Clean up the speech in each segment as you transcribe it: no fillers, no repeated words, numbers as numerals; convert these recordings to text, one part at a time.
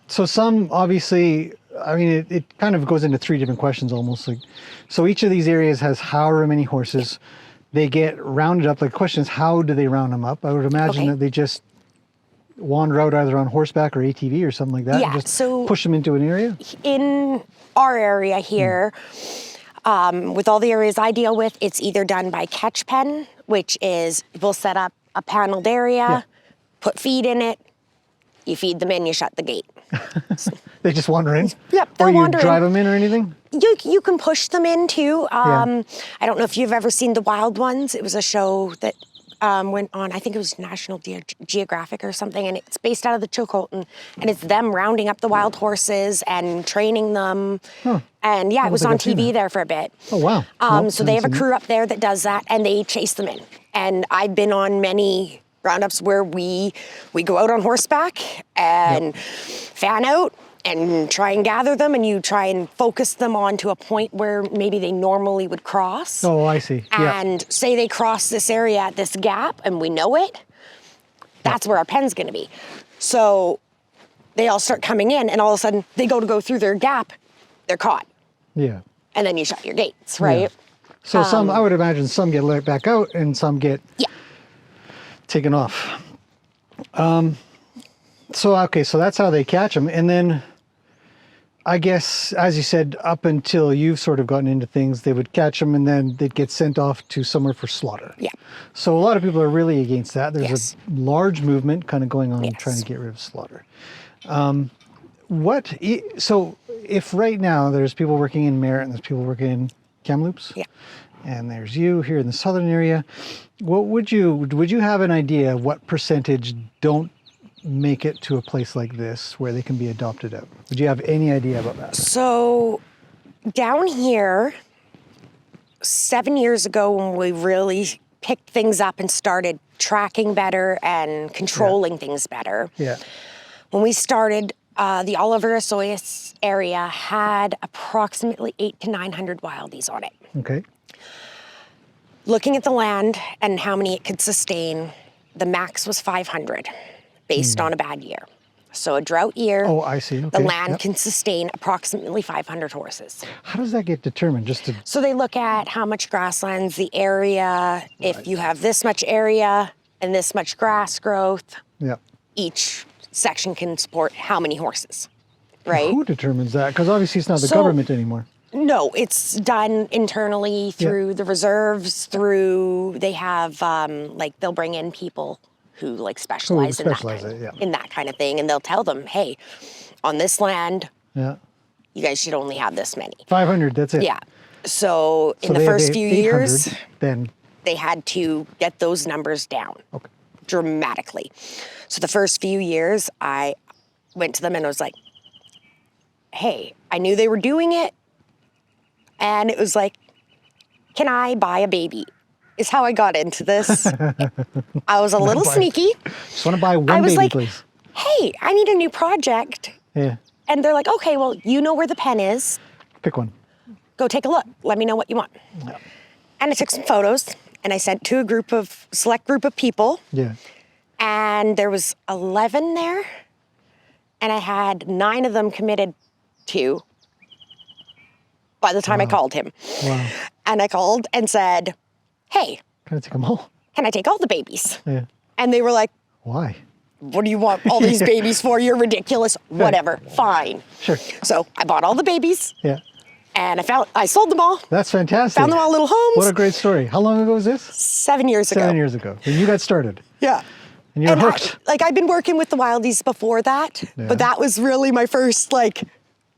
So some obviously, I mean, it kind of goes into three different questions almost. Like, so each of these areas has however many horses. They get rounded up. Like, the question is, how do they round them up? I would imagine that they just wander out either on horseback or ATV or something like that. Yeah, And just so push them into an area. in our area here, with all the areas I deal with, it's either done by catch pen, which is we'll set up a paneled area, put feed in it, you feed them in, you shut the gate. They just wander in? Yep, they'll wander in. Or you drive them in or anything? You can push them in too. I don't know if you've ever seen The Wild Ones. It was a show that went on, I think it was National Geographic or something, and it's based out of the Chilcotin, and it's them rounding up the wild horses and training them. Huh. And yeah, it was on TV there for a bit. Oh, wow. So they have a crew up there that does that, and they chase them in. And I've been on many roundups where we go out on horseback and fan out and try and gather them, and you try and focus them onto a point where maybe they normally would cross. Oh, I see. And say they cross this area at this gap and we know it, that's where our pen's gonna be. So they all start coming in, and all of a sudden they go through their gap, they're caught. Yeah. And then you shut your gates, right? Yeah. So some, I would imagine some get let back out and some get taken off. So that's how they catch them. And then I guess, as you said, up until you've sort of gotten into things, they would catch them and then they'd get sent off to somewhere for slaughter. Yeah. So a lot of people are really against that. There's a large movement kind of going on trying to get rid of slaughter. So if right now there's people working in Merritt and there's people working in Kamloops, and there's you here in the southern area, what would you have an idea of what percentage don't make it to a place like this where they can be adopted out? Would you have any idea about that? So down here, 7 years ago, when we really picked things up and started tracking better and controlling things better, when we started, the Oliver Osoyoos area had approximately 800 to 900 wildies on it. Okay. Looking at the land and how many it could sustain, the max was 500 based on a bad year. So a drought year, I see. Okay. The land can sustain approximately 500 horses. How does that get determined? So they look at how much grasslands, the area, if you have this much area and this much grass growth, each section can support how many horses, right? Who determines that? Because obviously it's not the government anymore. No, it's done internally through the reserves, they have, they'll bring in people who specialize in that kind of thing, and they'll tell them, hey, on this land, you guys should only have this many. 500, that's it. Yeah. So in the first few years, then they had to get those numbers down dramatically. So the first few years, I went to them and I was like, hey, I knew they were doing it, and it was like, can I buy a baby? Is how I got into this. I was a little sneaky. Just want to buy one baby, please. Hey, I need a new project. Yeah. And they're like, okay, well, you know where the pen is. Pick one. Go take a look. Let me know what you want. Yeah. And I took some photos and I sent to a select group of people. Yeah. And there was 11 there, and I had 9 of them committed to by the time I called him. Wow. And I called and said, hey, can I take them all? Can I take all the babies? Yeah. And they were like, why? What do you want all these babies for? You're ridiculous. Whatever, fine. Sure. So I bought all the babies. Yeah. And I sold them all. That's fantastic. Found them all little homes. What a great story. How long ago was this? 7 years ago. 7 years ago, when you got started. Yeah. And you're hooked. I've been working with the Wildies before that, but that was really my first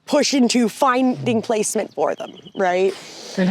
push into finding placement for them, right?